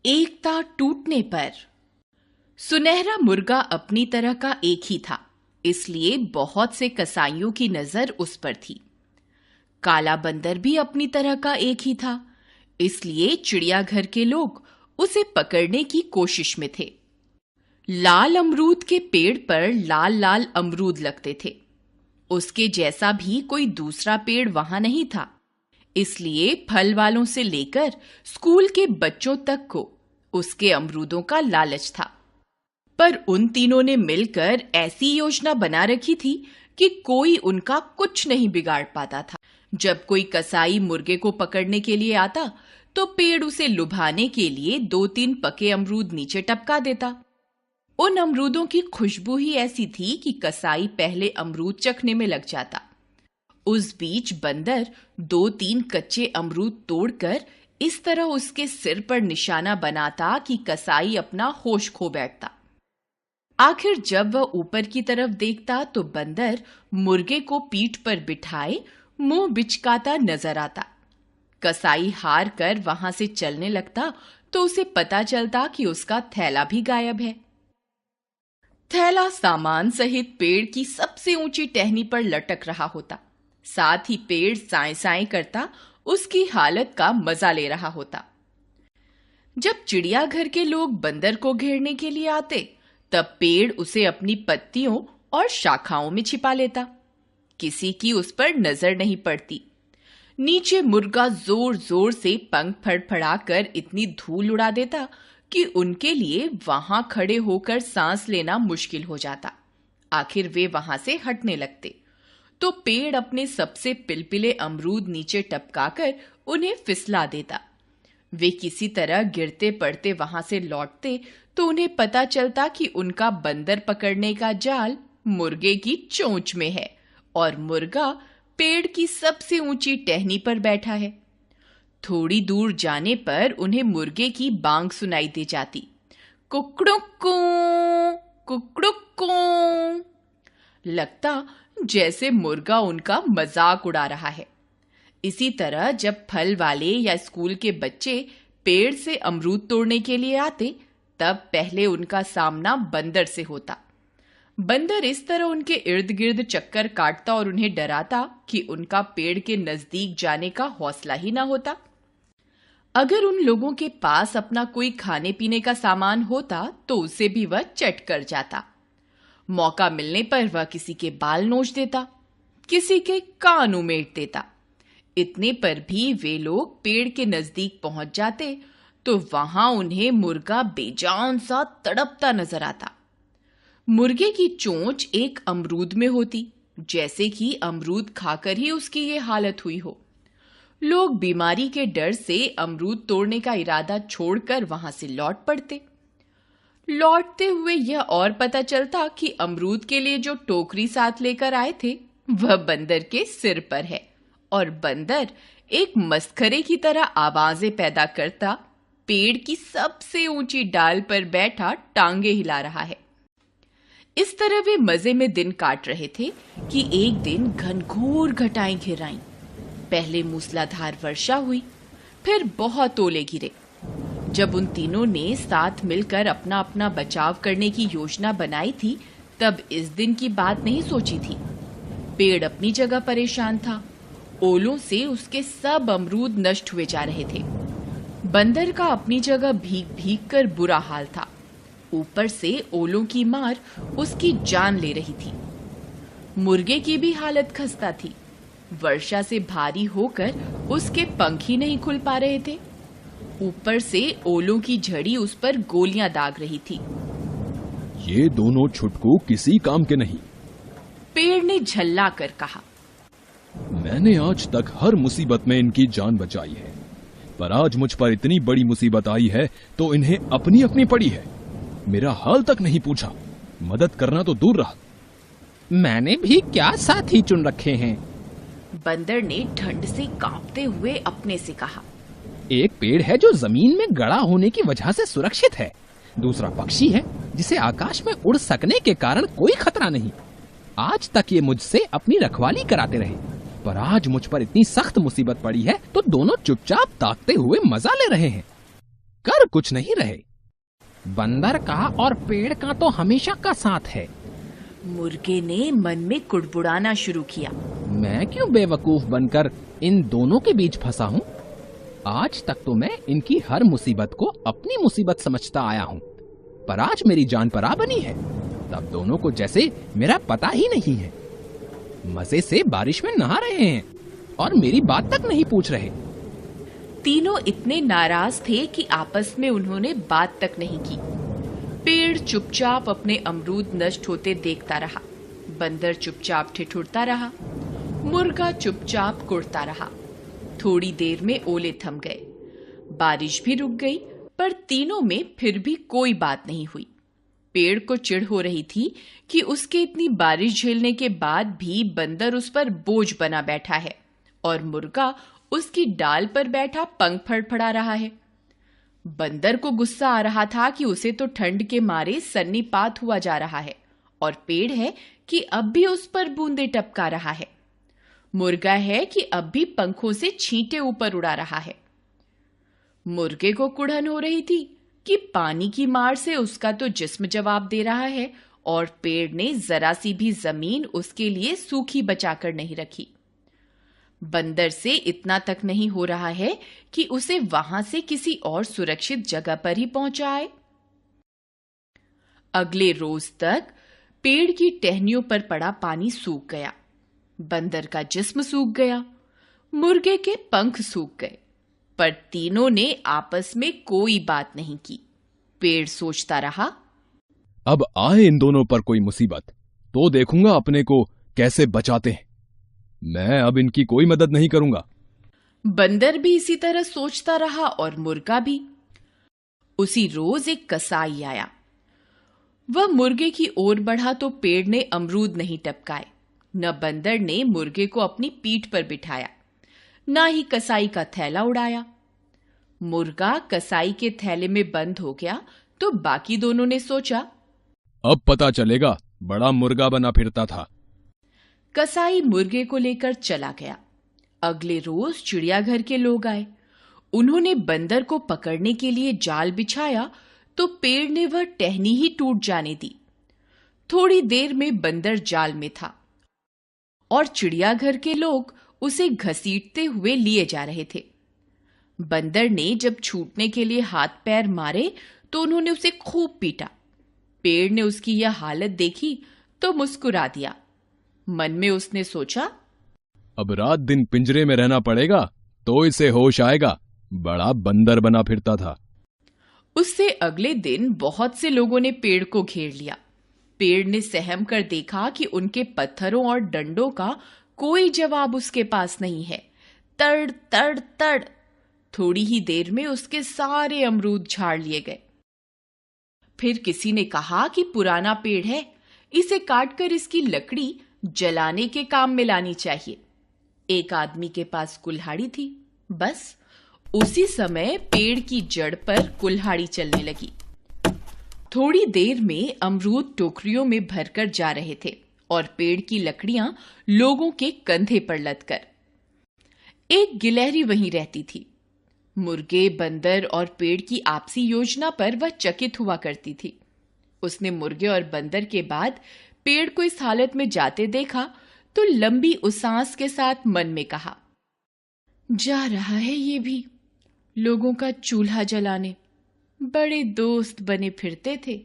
एकता टूटने पर। सुनहरा मुर्गा अपनी तरह का एक ही था, इसलिए बहुत से कसाईयों की नजर उस पर थी। काला बंदर भी अपनी तरह का एक ही था, इसलिए चिड़ियाघर के लोग उसे पकड़ने की कोशिश में थे। लाल अमरूद के पेड़ पर लाल लाल अमरूद लगते थे। उसके जैसा भी कोई दूसरा पेड़ वहां नहीं था, इसलिए फल वालों से लेकर स्कूल के बच्चों तक को उसके अमरूदों का लालच था। पर उन तीनों ने मिलकर ऐसी योजना बना रखी थी कि कोई उनका कुछ नहीं बिगाड़ पाता था। जब कोई कसाई मुर्गे को पकड़ने के लिए आता तो पेड़ उसे लुभाने के लिए 2-3 पके अमरूद नीचे टपका देता। उन अमरूदों की खुशबू ही ऐसी थी कि कसाई पहले अमरूद चखने में लग जाता। उस बीच बंदर 2-3 कच्चे अमरूद तोड़कर इस तरह उसके सिर पर निशाना बनाता कि कसाई अपना होश खो बैठता। आखिर जब वह ऊपर की तरफ देखता तो बंदर मुर्गे को पीठ पर बिठाए मुंह बिचकाता नजर आता। कसाई हार कर वहां से चलने लगता तो उसे पता चलता कि उसका थैला भी गायब है। थैला सामान सहित पेड़ की सबसे ऊंची टहनी पर लटक रहा होता। साथ ही पेड़ साए साए करता उसकी हालत का मजा ले रहा होता। जब चिड़ियाघर के लोग बंदर को घेरने के लिए आते तब पेड़ उसे अपनी पत्तियों और शाखाओं में छिपा लेता। किसी की उस पर नजर नहीं पड़ती। नीचे मुर्गा जोर जोर से पंख फड़फड़ाकर इतनी धूल उड़ा देता कि उनके लिए वहां खड़े होकर सांस लेना मुश्किल हो जाता। आखिर वे वहां से हटने लगते तो पेड़ अपने सबसे पिलपिले अमरूद नीचे टपकाकर उन्हें फिसला देता। वे किसी तरह गिरते पड़ते वहां से लौटते तो उन्हें पता चलता कि उनका बंदर पकड़ने का जाल मुर्गे की चोंच में है और मुर्गा पेड़ की सबसे ऊंची टहनी पर बैठा है। थोड़ी दूर जाने पर उन्हें मुर्गे की बांग सुनाई दे जाती, कुकड़ुक्कू कुकड़ुक्कू। लगता जैसे मुर्गा उनका मजाक उड़ा रहा है। इसी तरह जब फल वाले या स्कूल के बच्चे पेड़ से अमरूद तोड़ने के लिए आते तब पहले उनका सामना बंदर से होता। बंदर इस तरह उनके इर्द गिर्द चक्कर काटता और उन्हें डराता कि उनका पेड़ के नजदीक जाने का हौसला ही ना होता। अगर उन लोगों के पास अपना कोई खाने पीने का सामान होता तो उसे भी वह चट कर जाता। मौका मिलने पर वह किसी के बाल नोच देता, किसी के कान उमेट देता। इतने पर भी वे लोग पेड़ के नजदीक पहुंच जाते तो वहां उन्हें मुर्गा बेजान सा तड़पता नजर आता। मुर्गे की चोंच एक अमरूद में होती, जैसे कि अमरूद खाकर ही उसकी ये हालत हुई हो। लोग बीमारी के डर से अमरूद तोड़ने का इरादा छोड़कर वहां से लौट पड़ते। लौटते हुए यह और पता चलता कि अमरूद के लिए जो टोकरी साथ लेकर आए थे वह बंदर के सिर पर है और बंदर एक मस्खरे की तरह आवाजें पैदा करता पेड़ की सबसे ऊंची डाल पर बैठा टांगे हिला रहा है। इस तरह वे मजे में दिन काट रहे थे कि एक दिन घनघोर घटाएं घिर आईं। पहले मूसलाधार वर्षा हुई, फिर बहुत ओले गिरे। जब उन तीनों ने साथ मिलकर अपना अपना बचाव करने की योजना बनाई थी तब इस दिन की बात नहीं सोची थी। पेड़ अपनी जगह परेशान था। ओलों से उसके सब अमरूद नष्ट हुए जा रहे थे। बंदर का अपनी जगह भीग भीग कर बुरा हाल था। ऊपर से ओलों की मार उसकी जान ले रही थी। मुर्गे की भी हालत खस्ता थी। वर्षा से भारी होकर उसके पंख ही नहीं खुल पा रहे थे। ऊपर से ओलों की झड़ी उस पर गोलियां दाग रही थी। ये दोनों छुटकू किसी काम के नहीं, पेड़ ने झल्ला कर कहा। मैंने आज तक हर मुसीबत में इनकी जान बचाई है, पर आज मुझ पर इतनी बड़ी मुसीबत आई है तो इन्हें अपनी अपनी पड़ी है। मेरा हाल तक नहीं पूछा, मदद करना तो दूर रहा। मैंने भी क्या साथी चुन रखे हैं, बंदर ने ठंड से कांपते हुए अपने से कहा। एक पेड़ है जो जमीन में गड़ा होने की वजह से सुरक्षित है, दूसरा पक्षी है जिसे आकाश में उड़ सकने के कारण कोई खतरा नहीं। आज तक ये मुझसे अपनी रखवाली कराते रहे, पर आज मुझ पर इतनी सख्त मुसीबत पड़ी है तो दोनों चुपचाप ताकते हुए मजा ले रहे हैं। कर कुछ नहीं रहे। बंदर का और पेड़ का तो हमेशा का साथ है। मुर्गे ने मन में कुड़बुड़ाना शुरू किया। मैं क्यों बेवकूफ बनकर इन दोनों के बीच फंसा हूँ? आज तक तो मैं इनकी हर मुसीबत को अपनी मुसीबत समझता आया हूँ, पर आज मेरी जान परा बनी है तब दोनों को जैसे मेरा पता ही नहीं है। मजे से बारिश में नहा रहे हैं और मेरी बात तक नहीं पूछ रहे। तीनों इतने नाराज थे कि आपस में उन्होंने बात तक नहीं की। पेड़ चुपचाप अपने अमरूद नष्ट होते देखता रहा। बंदर चुपचाप ठिठुरता रहा। मुर्गा चुपचाप कुड़ता रहा। थोड़ी देर में ओले थम गए, बारिश भी रुक गई, पर तीनों में फिर भी कोई बात नहीं हुई। पेड़ को चिढ़ हो रही थी कि उसके इतनी बारिश झेलने के बाद भी बंदर उस पर बोझ बना बैठा है और मुर्गा उसकी डाल पर बैठा पंख फड़फड़ा रहा है। बंदर को गुस्सा आ रहा था कि उसे तो ठंड के मारे सन्नीपात हुआ जा रहा है और पेड़ है कि अब भी उस पर बूंदे टपका रहा है। मुर्गा है कि अब भी पंखों से छींटे ऊपर उड़ा रहा है। मुर्गे को कुड़न हो रही थी कि पानी की मार से उसका तो जिस्म जवाब दे रहा है और पेड़ ने जरा सी भी जमीन उसके लिए सूखी बचाकर नहीं रखी। बंदर से इतना तक नहीं हो रहा है कि उसे वहां से किसी और सुरक्षित जगह पर ही पहुंचाए। अगले रोज तक पेड़ की टहनियों पर पड़ा पानी सूख गया। बंदर का जिस्म सूख गया। मुर्गे के पंख सूख गए, पर तीनों ने आपस में कोई बात नहीं की। पेड़ सोचता रहा, अब आए इन दोनों पर कोई मुसीबत तो देखूंगा अपने को कैसे बचाते हैं। मैं अब इनकी कोई मदद नहीं करूंगा। बंदर भी इसी तरह सोचता रहा और मुर्गा भी। उसी रोज एक कसाई आया। वह मुर्गे की ओर बढ़ा तो पेड़ ने अमरूद नहीं टपकाए। न बंदर ने मुर्गे को अपनी पीठ पर बिठाया, न ही कसाई का थैला उड़ाया। मुर्गा कसाई के थैले में बंद हो गया तो बाकी दोनों ने सोचा, अब पता चलेगा बड़ा मुर्गा बना फिरता था। कसाई मुर्गे को लेकर चला गया। अगले रोज चिड़ियाघर के लोग आए। उन्होंने बंदर को पकड़ने के लिए जाल बिछाया तो पेड़ ने वह टहनी ही टूट जाने दी। थोड़ी देर में बंदर जाल में था और चिड़ियाघर के लोग उसे घसीटते हुए लिए जा रहे थे। बंदर ने जब छूटने के लिए हाथ पैर मारे तो उन्होंने उसे खूब पीटा। पेड़ ने उसकी यह हालत देखी तो मुस्कुरा दिया। मन में उसने सोचा, अब रात दिन पिंजरे में रहना पड़ेगा तो इसे होश आएगा। बड़ा बंदर बना फिरता था। उससे अगले दिन बहुत से लोगों ने पेड़ को घेर लिया। पेड़ ने सहम कर देखा कि उनके पत्थरों और डंडों का कोई जवाब उसके पास नहीं है। तड़ तड़ तड़। थोड़ी ही देर में उसके सारे अमरूद झाड़ लिए गए। फिर किसी ने कहा कि पुराना पेड़ है, इसे काटकर इसकी लकड़ी जलाने के काम में लानी चाहिए। एक आदमी के पास कुल्हाड़ी थी। बस उसी समय पेड़ की जड़ पर कुल्हाड़ी चलने लगी। थोड़ी देर में अमरूद टोकरियों में भरकर जा रहे थे और पेड़ की लकड़ियां लोगों के कंधे पर लदकर। एक गिलहरी वहीं रहती थी। मुर्गे, बंदर और पेड़ की आपसी योजना पर वह चकित हुआ करती थी। उसने मुर्गे और बंदर के बाद पेड़ को इस हालत में जाते देखा तो लंबी उसास के साथ मन में कहा, जा रहा है ये भी लोगों का चूल्हा जलाने। बड़े दोस्त बने फिरते थे।